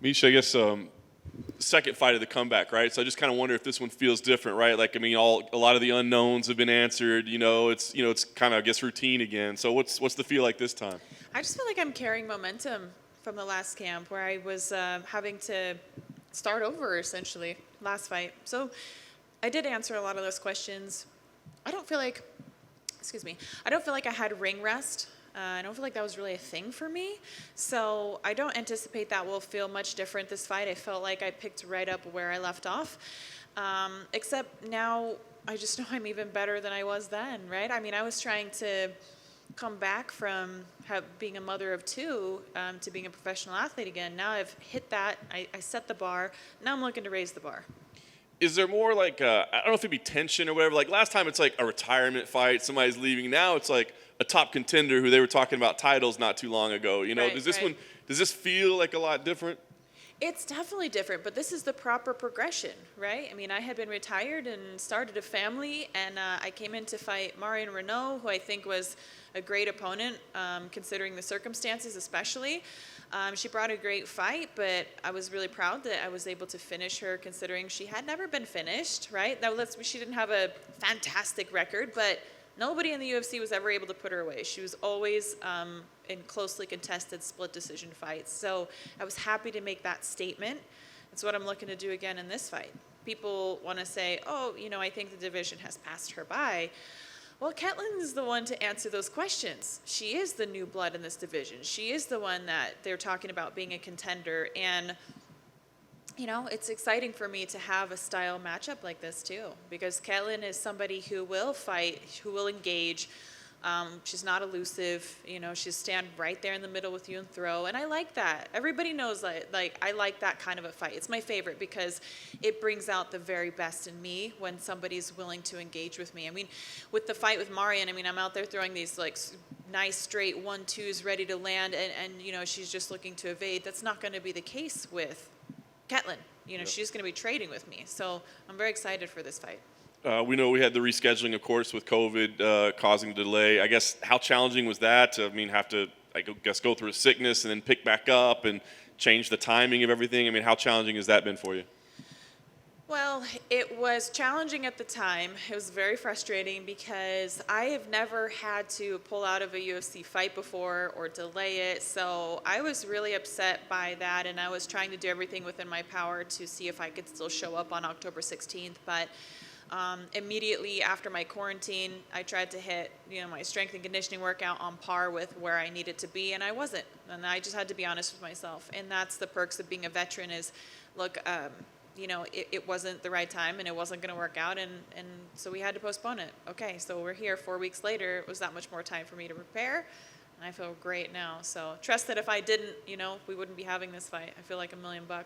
Miesha, I guess second fight of the comeback, right? So I just kind of wonder if this one feels different, right? Like I mean, a lot of the unknowns have been answered. It's kind of I guess routine again. So what's the feel like this time? I just feel like I'm carrying momentum from the last camp where I was having to start over essentially last fight. So I did answer a lot of those questions. I don't feel like, excuse me, I don't feel like I had ring rest. I don't feel like that was really a thing for me. So I don't anticipate that will feel much different this fight. I felt like I picked right up where I left off. Except now I just know I'm even better than I was then, right? I mean, I was trying to come back from being a mother of two to being a professional athlete again. Now I've hit that. I set the bar. Now I'm looking to raise the bar. Is there more like I don't know if it'd be tension or whatever? Like last time, it's like a retirement fight, somebody's leaving. Now it's like a top contender who they were talking about titles not too long ago. Right, Does this right. one does this feel like a lot different? It's definitely different, but this is the proper progression, right? I mean, I had been retired and started a family, and I came in to fight Marion Renault, who I think was a great opponent, considering the circumstances, especially. She brought a great fight, but I was really proud that I was able to finish her, considering she had never been finished, right? Now, she didn't have a fantastic record, but nobody in the UFC was ever able to put her away. She was always in closely contested split decision fights. So I was happy to make that statement. It's what I'm looking to do again in this fight. People want to say, oh, I think the division has passed her by. Well, Ketlen is the one to answer those questions. She is the new blood in this division. She is the one that they're talking about being a contender. And it's exciting for me to have a style matchup like this too, because Ketlen is somebody who will fight, who will engage. She's not elusive. She'll stand right there in the middle with you and throw. And I like that. Everybody knows that. Like, I like that kind of a fight. It's my favorite because it brings out the very best in me when somebody's willing to engage with me. I mean, with the fight with Marion, I'm out there throwing these like nice straight 1-2s ready to land, and she's just looking to evade. That's not going to be the case with Ketlen. Yep. She's going to be trading with me. So I'm very excited for this fight. We know we had the rescheduling, of course, with COVID causing the delay. I guess how challenging was that? Have to, go through a sickness and then pick back up and change the timing of everything. How challenging has that been for you? Well, it was challenging at the time. It was very frustrating because I have never had to pull out of a UFC fight before or delay it. So I was really upset by that, and I was trying to do everything within my power to see if I could still show up on October 16th. But immediately after my quarantine, I tried to hit, my strength and conditioning workout on par with where I needed to be, and I wasn't. And I just had to be honest with myself. And that's the perks of being a veteran is, look, it wasn't the right time and it wasn't going to work out. And so we had to postpone it. Okay, so we're here 4 weeks later. It was that much more time for me to prepare. And I feel great now. So trust that if I didn't, we wouldn't be having this fight. I feel like $1 million. I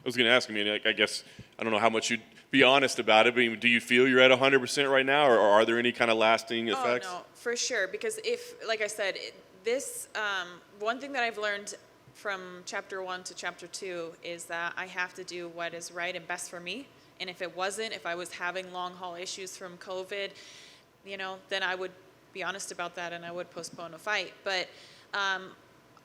was going to ask, I guess, I don't know how much you'd be honest about it, but do you feel you're at 100% right now, or are there any kind of lasting effects? Oh, no, for sure. Because like I said, one thing that I've learned from chapter 1 to chapter 2 is that I have to do what is right and best for me. And if I was having long haul issues from COVID, then I would be honest about that and I would postpone a fight. But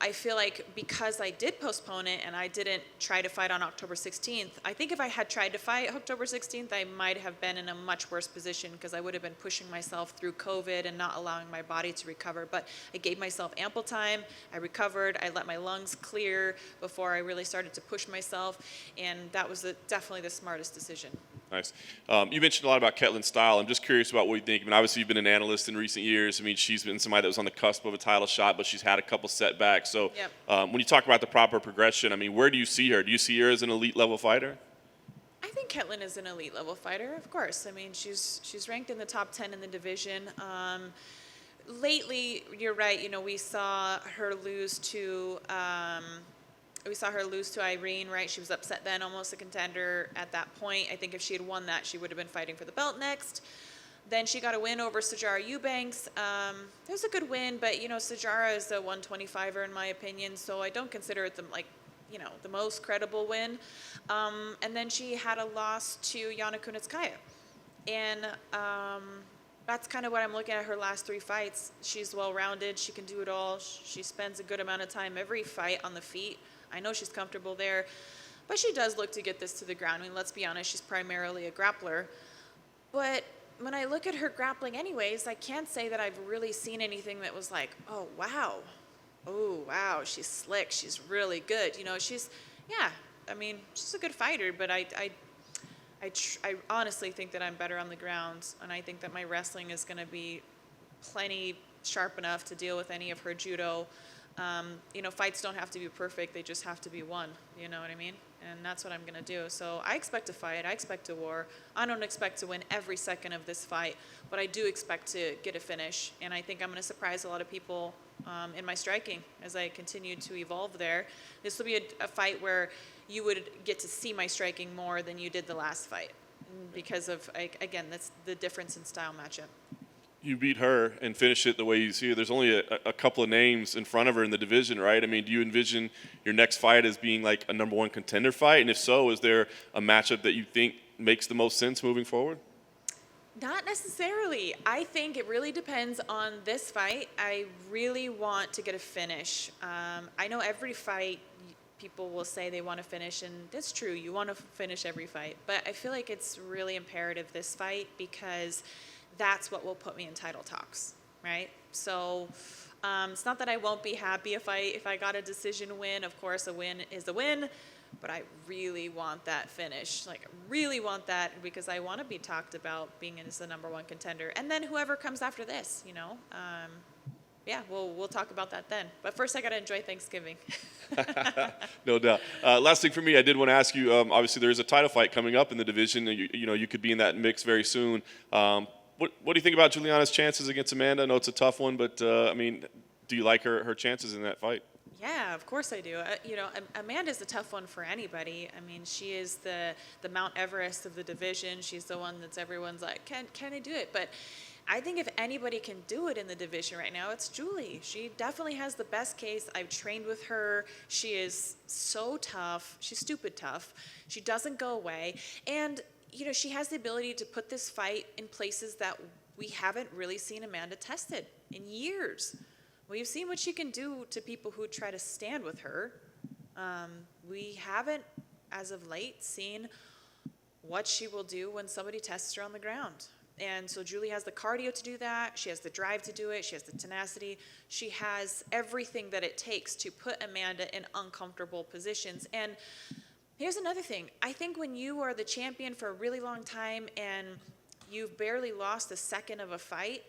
I feel like because I did postpone it and I didn't try to fight on October 16th, I think if I had tried to fight October 16th, I might have been in a much worse position because I would have been pushing myself through COVID and not allowing my body to recover. But I gave myself ample time. I recovered. I let my lungs clear before I really started to push myself. And that was definitely the smartest decision. Nice. You mentioned a lot about Ketlen's style. I'm just curious about what you think. Obviously, you've been an analyst in recent years. She's been somebody that was on the cusp of a title shot, but she's had a couple setbacks. So Yep. when you talk about the proper progression, where do you see her? Do you see her as an elite level fighter? I think Ketlen is an elite level fighter, of course. She's ranked in the top 10 in the division. Lately, you're right. We saw her lose to Irene, right? She was upset then, almost a contender at that point. I think if she had won that, she would have been fighting for the belt next. Then she got a win over Sijara Eubanks. It was a good win, but Sijara is a 125er in my opinion, so I don't consider it the most credible win. And then she had a loss to Yana Kunitskaya, and that's kind of what I'm looking at her last 3 fights. She's well-rounded. She can do it all. She spends a good amount of time every fight on the feet. I know she's comfortable there, but she does look to get this to the ground. I mean, let's be honest, she's primarily a grappler. But when I look at her grappling anyways, I can't say that I've really seen anything that was like, oh, wow, she's slick, she's really good. You know, yeah, I mean, she's a good fighter, but I honestly think that I'm better on the ground, and I think that my wrestling is going to be plenty sharp enough to deal with any of her judo. You know, fights don't have to be perfect, they just have to be won, you know what I mean? And that's what I'm going to do. So I expect a fight, I expect a war. I don't expect to win every second of this fight, but I do expect to get a finish, and I think I'm going to surprise a lot of people in my striking as I continue to evolve there. This will be a fight where you would get to see my striking more than you did the last fight because of, again, that's the difference in style matchup. You beat her and finish it the way you see her. There's only a couple of names in front of her in the division, right? I mean, do you envision your next fight as being like a number one contender fight? And if so, is there a matchup that you think makes the most sense moving forward? Not necessarily. I think it really depends on this fight. I really want to get a finish. I know every fight people will say they want to finish, and that's true. You want to finish every fight. But I feel like it's really imperative this fight because that's what will put me in title talks, right? So it's not that I won't be happy if I got a decision win. Of course, a win is a win. But I really want that finish. Like, really want that because I want to be talked about being as the number one contender. And then whoever comes after this, you know. Yeah, we'll talk about that then. But first, I got to enjoy Thanksgiving. No doubt. Last thing for me, I did want to ask you, obviously there is a title fight coming up in the division. You know, you could be in that mix very soon. What do you think about Julianna's chances against Amanda? I know it's a tough one, but, I mean, do you like her chances in that fight? Yeah, of course I do. You know, Amanda's a tough one for anybody. I mean, she is the Mount Everest of the division. She's the one that's everyone's like, can I do it? But I think if anybody can do it in the division right now, it's Julie. She definitely has the best case. I've trained with her. She is so tough. She's stupid tough. She doesn't go away. And, you know, she has the ability to put this fight in places that we haven't really seen Amanda tested in years. We've seen what she can do to people who try to stand with her. We haven't, as of late, seen what she will do when somebody tests her on the ground. And so Julie has the cardio to do that. She has the drive to do it. She has the tenacity. She has everything that it takes to put Amanda in uncomfortable positions. And here's another thing. I think when you are the champion for a really long time and you've barely lost a second of a fight,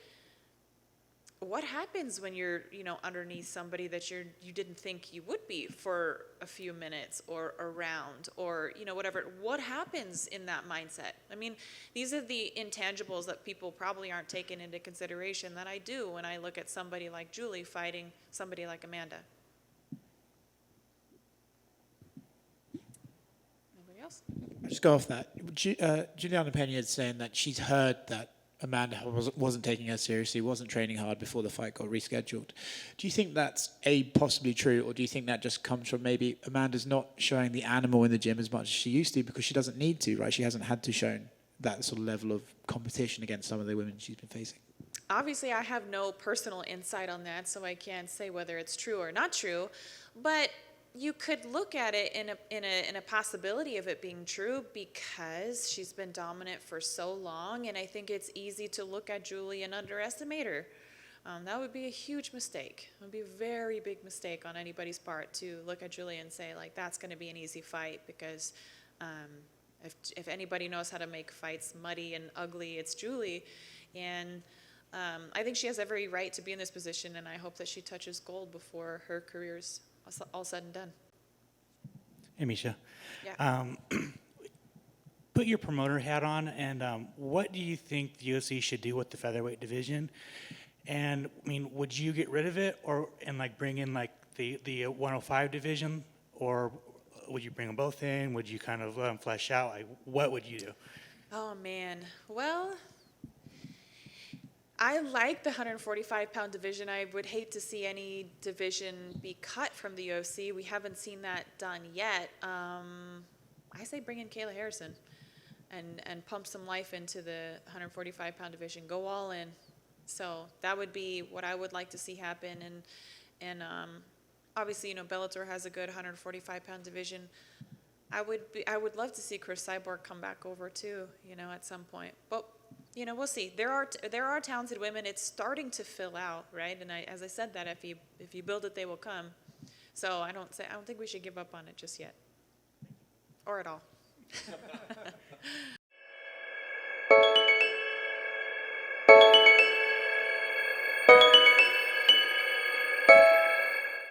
what happens when you're, you know, underneath somebody that you didn't think you would be for a few minutes or a round or, you know, whatever? What happens in that mindset? I mean, these are the intangibles that people probably aren't taking into consideration that I do when I look at somebody like Julie fighting somebody like Amanda. Anybody else? I'll just go off that. Julianna Peña is saying that she's heard that Amanda wasn't taking her seriously, wasn't training hard before the fight got rescheduled. Do you think that's possibly true, or do you think that just comes from maybe Amanda's not showing the animal in the gym as much as she used to because she doesn't need to, right? She hasn't had to show that sort of level of competition against some of the women she's been facing. Obviously, I have no personal insight on that, so I can't say whether it's true or not true. But you could look at it in a possibility of it being true because she's been dominant for so long, and I think it's easy to look at Julie and underestimate her. That would be a huge mistake. It would be a very big mistake on anybody's part to look at Julie and say, like, that's going to be an easy fight because if anybody knows how to make fights muddy and ugly, it's Julie. And I think she has every right to be in this position, and I hope that she touches gold before her career's all said and done. Hey, Miesha. Yeah. Put your promoter hat on, and what do you think the UFC should do with the featherweight division? And I mean, would you get rid of it, and like bring in like the 105 division, or would you bring them both in? Would you kind of let them flesh out? Like, what would you do? Oh man. Well, I like the 145-pound division. I would hate to see any division be cut from the UFC. We haven't seen that done yet. I say bring in Kayla Harrison and pump some life into the 145-pound division. Go all in. So that would be what I would like to see happen. And obviously, Bellator has a good 145-pound division. I would love to see Chris Cyborg come back over too, at some point. But we'll see. There are talented women. It's starting to fill out, right? And as I said, that if you build it, they will come. So I don't think we should give up on it just yet, or at all.